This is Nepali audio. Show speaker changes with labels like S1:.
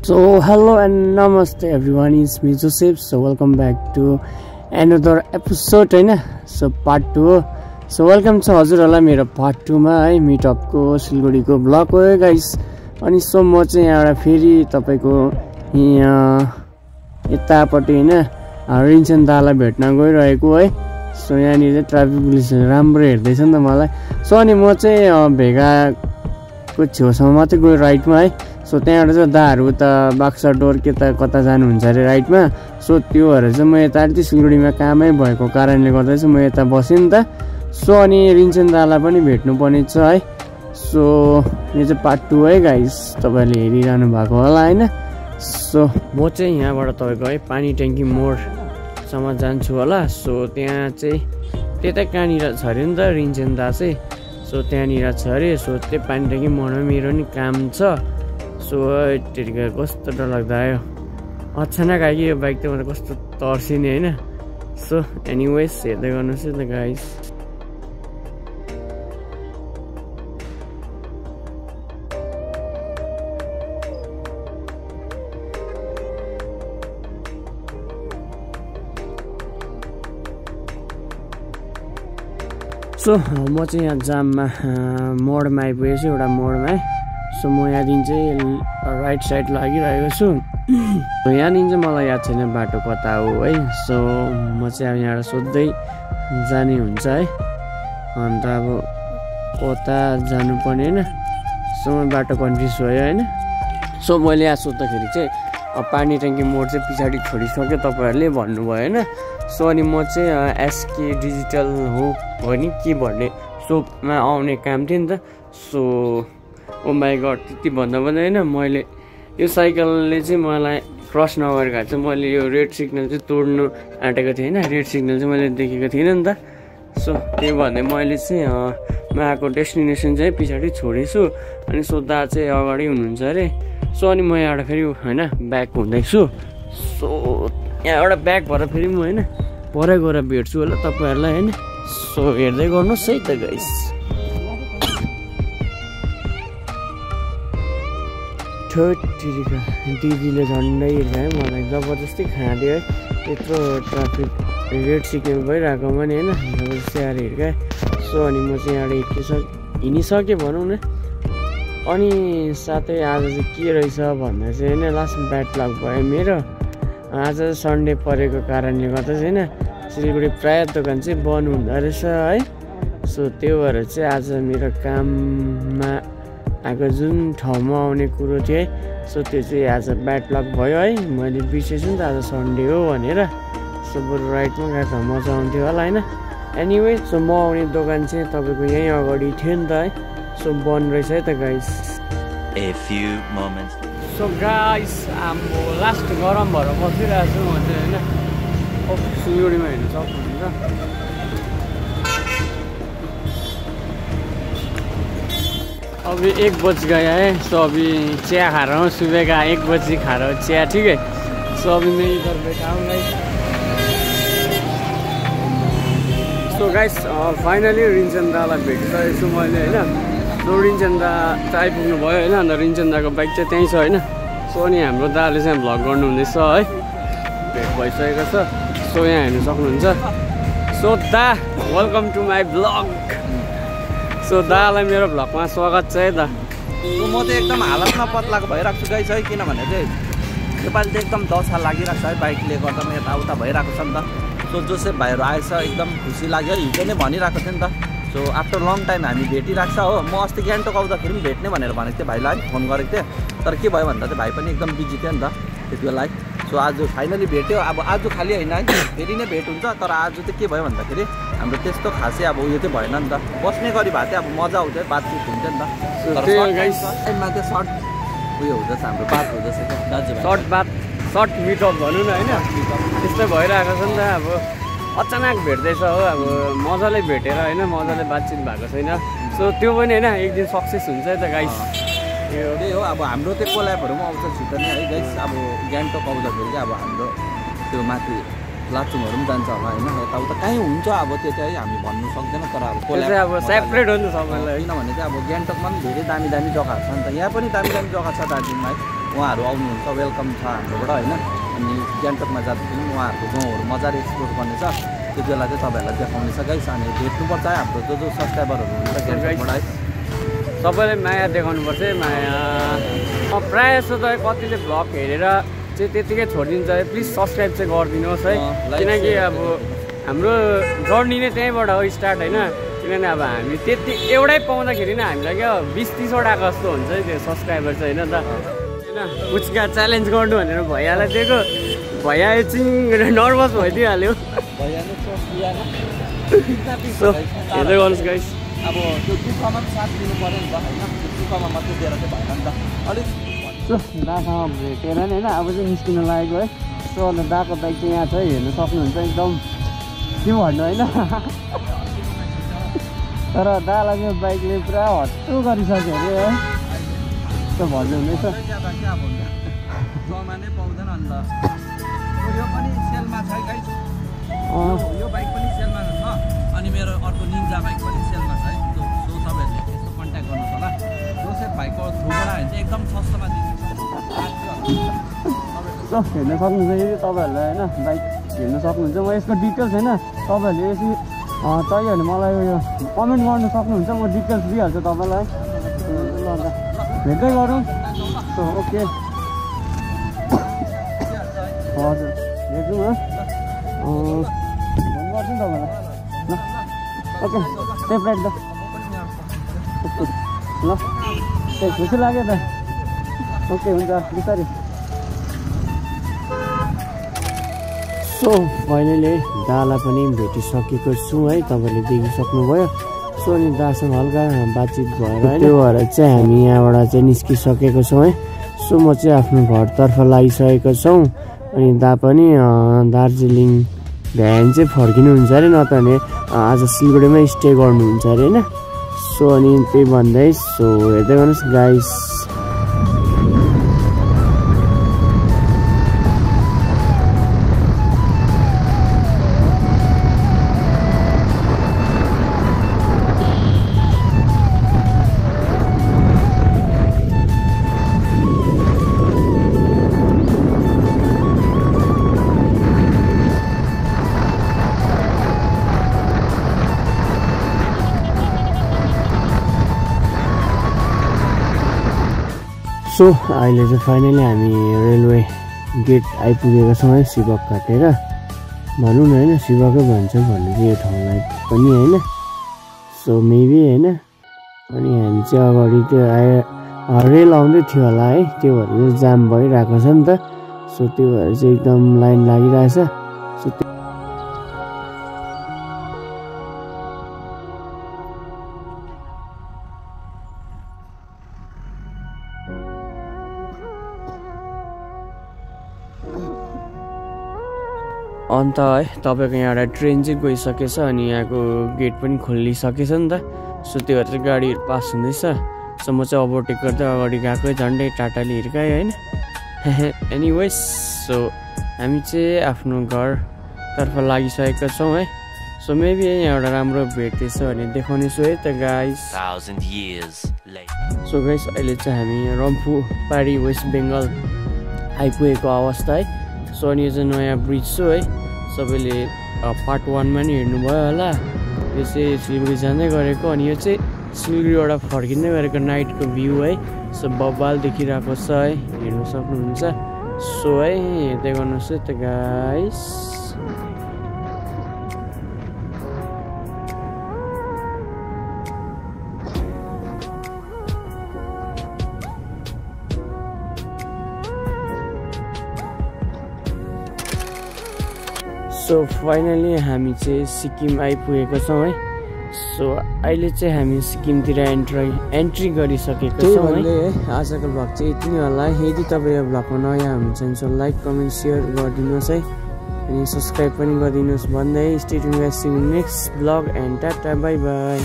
S1: So hello and namaste everyone, it's me Joseph. So welcome back to another episode हैन. So part 2. So welcome to हजुरहरुलाई मेरो part 2 मा है मिटअप को सिलगढीको ब्लग हो गाइस. अनि सो म चाहिँ यहाँबाट फेरि तपाईको यहाँ यतापट्टि हैन रिन्चन दालाई भेट्न गइरहेको है. सो यहाँ नि ट्राफिक पुलिस राम्रो हेर्दैछ नि त मलाई. सो अनि म चाहिँ भेगाको छेउसम्म मात्रै गयो राइटमा है. सो त्यहाँबाट चाहिँ दाहरू त बाक्सा डोर कता जानुहुन्छ अरे राइटमा. सो त्यो भएर चाहिँ म यता अलिकति सिलगढीमा कामै भएको कारणले गर्दा चाहिँ म यता बसेँ नि त. सो अनि रिन्चन दालाई पनि भेट्नुपर्ने छ है. सो यो चाहिँ पार्ट 2 है गाइस, तपाईँले हेरिरहनु भएको होला होइन. सो म चाहिँ यहाँबाट तपाईँको है पानी ट्याङ्की मोडसम्म जान्छु होला. सो त्यहाँ चाहिँ त्यतै कहाँनिर छ अरे नि त रिन्चन दा चाहिँ. सो त्यहाँनिर छ अरे. सो त्यो पानी ट्याङ्की मोडमा मेरो नि काम छ. सो यतिका कस्तो डर लाग्दा आयो अचानक आयो यो बाइक त म त कस्तो तर्सिने होइन. सो एनिवेज हेर्दै गर्नुहोस् है त गाइस. सो म चाहिँ यहाँ जाममा मोडमा आइपुगेको छु, एउटा मोडमा है. सो म यहाँदेखि चाहिँ राइट साइड लागिरहेको छु. यहाँदेखि चाहिँ मलाई याद छैन बाटो कता हो है. सो म चाहिँ अब यहाँबाट सोध्दै जाने हुन्छ है. अन्त अब कता जानुपर्ने होइन. सो म बाटो कन्फ्युज भयो होइन. सो मैले यहाँ सोद्धाखेरि चाहिँ पानी ट्याङ्की मोड चाहिँ पछाडि छोडिसक्यो तपाईँहरूले भन्नुभयो होइन. सो अनि म चाहिँ एसके डिजिटल हो नि के भन्ने सोपमा आउने काम थियो नि त. सो ओ माई गड त्यति भन्दा होइन मैले यो साइकलले चाहिँ मलाई क्रस नगरेको चाहिँ मैले यो रेड सिग्नल चाहिँ तोड्नु आँटेको थिएँ होइन. रेड सिग्नल चाहिँ मैले देखेको थिइनँ नि त. सो त्यही भन्दै मैले चाहिँ म आएको डेस्टिनेसन चाहिँ पछाडि छोडेछु. अनि सोद्धा चाहिँ अगाडि हुनुहुन्छ अरे. सो अनि म यहाँबाट फेरि होइन ब्याक हुँदैछु. सो यहाँबाट ब्याक भएर फेरि म होइन परै गएर भेट्छु होला तपाईँहरूलाई होइन. सो हेर्दै गर्नुहोस् है त गाइस. दिदीले झन्डै हिर्कायो मलाई जबरजस्ती खाँदियो है. यत्रो ट्राफिक रेड सिग्नल भइरहेकोमा नि होइन जबरजस्ती आएर हिर्कायो. सो अनि म चाहिँ यहाँबाट हिँडिसकेँ भनौँ न. अनि साथै आज चाहिँ के रहेछ भन्दा चाहिँ होइन लास्ट ब्याड लक भयो मेरो. आज सन्डे परेको कारणले गर्दा चाहिँ होइन सिलगढी प्रायः दोकान चाहिँ बन्द हुँदो रहेछ है. सो त्यो भएर चाहिँ आज मेरो काममा आएको जुन ठाउँमा आउने कुरो थियो है. सो त्यो चाहिँ आज ब्याड लक भयो है. मैले बिर्सेछु नि त आज सन्डे हो भनेर. सो बरु राइटमा गएर त मजा आउँथ्यो होला होइन. एनिवे सो म आउने दोकान चाहिँ तपाईँको यहीँ अगाडि थियो नि त है. सो बन्द रहेछ है त गाइस. सो गाइस अब लास्ट गरम भएर बसिरहेको छु म चाहिँ होइन. सिलगढीमा हेर्नु सक्नुहुन्छ. अब 1 बज गया है. सो अभी चिया खा रहा हूँ सुबह का 1 बजे खा रहा हूँ चिया. ठीक है. सो अभी मैं इधर बैठा हूँ गाइस. सो गाइस फाइनली रिन्चन दालाई भेटिसकेको छु मैले होइन. सो रिन्चन दा चाहिँ आइपुग्नु भयो होइन. अन्त रिन्चन दाको बाइक चाहिँ त्यहीँ छ होइन. सो अनि हाम्रो दाले चाहिँ भ्लग गर्नुहुँदैछ है. भेट भइसकेको छ. सो यहाँ हेर्नु सक्नुहुन्छ. So the welcome to my vlog. So दालाई मेरो भ्लगमा स्वागत छ है दा.
S2: म चाहिँ एकदम हालतमा पत्लाको भइरहेको छु गाइस है. किनभने चाहिँ योपालि चाहिँ एकदम दशा लागिरहेको छ है बाइकले गर्दा म यताउता भइरहेको छ नि त. सो जोसेफ भाइहरू आएछ एकदम खुसी लाग्यो. हिजो नै भनिरहेको थियो नि त. सो आफ्टर लङ टाइम हामी भेटिरहेको छ हो. म अस्ति गान्तोक आउँदाखेरि पनि भेट्ने भनेर भनेको थिएँ भाइलाई फोन गरेको थिएँ. तर के भयो भन्दा चाहिँ भाइ पनि एकदम बिजी थियो नि त त्यति बेला. सो आज फाइनली भेट्यो. अब आज खालि होइन है फेरि नै भेट हुन्छ. तर आज चाहिँ के भयो भन्दाखेरि हाम्रो त्यस्तो खासै अब उयो चाहिँ भएन नि त. बस्ने गरी भए चाहिँ अब मजा आउँथ्यो बातचित हुन्थ्यो नि त. टाइममा चाहिँ सर्ट उयो हुँदैछ हाम्रो बात हुँदैछ क्या दाजुभाइ.
S1: सर्ट बात सर्ट मिटअप भनौँ न होइन. त्यस्तै भइरहेको छ नि त. अब अचानक भेट्दैछ हो. अब मजाले भेटेर होइन मजाले बातचित भएको छैन. सो त्यो पनि होइन एक दिन सक्सेस हुन्छ है त गाइस.
S2: त्यही हो. अब हाम्रो त्यो कोल्याबहरू पनि आउँछ छिटो नै है गाइस. अब गान्तोक आउँदाखेरि चाहिँ अब हाम्रो त्यो माथि लाचुङहरू पनि जान्छ होला होइन. यताउता कहीँ हुन्छ अब त्यो चाहिँ हामी भन्नु सक्दैन. तर अब
S1: अब सेपरेट हो नि सबैलाई.
S2: किनभने चाहिँ अब गान्तोकमा पनि धेरै दामी दामी जग्गाहरू छ नि त. यहाँ पनि दामी दामी जग्गा छ दार्जिलिङमा है. उहाँहरू आउनुहुन्छ वेलकम छ हाम्रोबाट होइन। अनि गान्तोकमा जाँदाखेरि उहाँहरूको गाउँहरू मजाले एक्सप्लोर गर्ने छ, त्यति बेला चाहिँ तपाईँहरूलाई देखाउने छ गाइस। अनि भेट्नुपर्छ है हाम्रो जो सब्सक्राइबरहरू हुनुहुन्छ गान्तोकबाट है,
S1: सबैले माया देखाउनुपर्छ है, माया। प्रायः जस्तो त कतिले भ्लग हेरेर चाहिँ त्यतिकै छोडिदिन्छ है, प्लिज सब्सक्राइब चाहिँ गरिदिनुहोस् है, किनकि अब हाम्रो जर्नी नै त्यहीँबाट हो स्टार्ट होइन। किनभने अब हामी त्यति एउटै पाउँदाखेरि नै हामीलाई क्या 20-30 वटा जस्तो हुन्छ है त्यो सब्सक्राइबर चाहिँ होइन त होइन। पुच्का च्यालेन्ज गर्नु भनेर भैयालाई दिएको, भैया एकछिन नर्भस भइदिइहाल्यो। हेर्दै गर्नुहोस् गाइस,
S2: अब त्यो दुःखमा पनि साथ दिनु पऱ्यो नि त होइन, त्यो दुःखमा मात्रै दिएर चाहिँ भएन नि त। अलिक
S1: दासँग भेटेर नि होइन अब चाहिँ निस्किन लागेको है। सो अन्त दाको बाइक चाहिँ यहाँ छ है, हेर्नु सक्नुहुन्छ एकदम के भन्नु होइन। तर दालाई चाहिँ बाइकले पुरा हट्टु गरिसक्यो अरे है, यस्तो भन्नु हुँदैछ।
S2: सामानै पाउँदैन नि त। यो पनि सेलमा छ गाइस, यो बाइक पनि सेलमा छ। अनि मेरो अर्को निन्जा बाइक पनि सेलमा छ है। सो तपाईँहरूले यसो कन्ट्याक्ट गर्नुहोस् होला। जोसेफ भाइको थ्रुबाट होइन एकदम सस्तोमा दिन्छ।
S1: हेर्न सक्नुहुन्छ यदि तपाईँहरूलाई होइन बाइक हेर्न सक्नुहुन्छ। म यसको डिटेल्स होइन तपाईँहरूले यसरी चाहियो भने मलाई उयो कमेन्ट गर्नु सक्नुहुन्छ, म डिटेल्स दिइहाल्छु तपाईँलाई। ल अन्त भेट्दै गरौँ। ओके हजुर भेटौँ है, फोन गर्छु नि तपाईँलाई ल। ओके सेफ राइड त। ल त्यही खुसी लाग्यो त। ओके हुन्छ बिस्तारै। सो फाइनली दालाई पनि भेटिसकेको छु है, तपाईँले देखिसक्नुभयो। सो अनि दासँग हल्का बातचित भएर होइन, त्यो भएर चाहिँ हामी यहाँबाट चाहिँ निस्किसकेको छौँ है। सो म चाहिँ आफ्नो घरतर्फ लागिसकेको छौँ। अनि दा पनि दार्जिलिङ भ्यान चाहिँ फर्किनुहुन्छ अरे, न त भने आज सिलगढीमै स्टे गर्नुहुन्छ अरे होइन। सो अनि त्यही भन्दै सो हेर्दै गर्नुहोस् गाइस। सो अहिले चाहिँ फाइनली हामी रेलवे गेट आइपुगेका छौँ है, शिवक काटेर भनौँ न होइन, शिवकै भन्छ भन्नु चाहिँ यो ठाउँलाई पनि होइन। सो मेबी होइन। अनि हामी चाहिँ अगाडि त्यो रेल आउँदै थियो होला है, त्यो भएर चाहिँ जाम भइरहेको छ नि त। सो त्यो भएर चाहिँ एकदम लाइन लागिरहेछ। सो अन्त है तपाईँको यहाँबाट ट्रेन चाहिँ गइसकेछ अनि यहाँको गेट पनि खोलिसकेछ नि त। सो त्यो भएर चाहिँ गाडीहरू पास हुँदैछ। सो म चाहिँ ओभरटेक गर्दै अगाडि गएको झन्डै टाटाले हिर्काएँ होइन। एनिवेज सो हामी चाहिँ आफ्नो घरतर्फ लागिसकेका छौँ है। सो मेबी यहाँबाट राम्रो भेट्दैछ भने देखाउने छु है त गाइस। सो गाइस अहिले चाहिँ हामी रम्फू पारी वेस्ट बेङ्गल आइपुगेको अवस्था है। सो अनि यो चाहिँ नयाँ ब्रिज छु है, सबैले पार्ट 1मा नि हेर्नुभयो होला। यो चाहिँ सिलगढी जाँदै गरेको, अनि यो चाहिँ सिलगढीबाट फर्किँदै गरेको नाइटको भ्यू है। सो बब्बाल देखिरहेको छ है, हेर्नु सक्नुहुन्छ। सो है हेर्दै गर्नुहोस् है त गाइस। सो फाइनली हामी चाहिँ सिक्किम आइपुगेको छौँ है। सो अहिले चाहिँ हामी सिक्किमतिर एन्ट्री गरिसकेको छौँ है। आजको भ्लग चाहिँ यति नै होला। यदि तपाईँ यो भ्लगमा नयाँ हुनुहुन्छ भने चाहिँ लाइक कमेन्ट सेयर गरिदिनुहोस् है, अनि सब्सक्राइब पनि गरिदिनुहोस् भन्दै stay tuned guys, see you next vlog and tata bye by.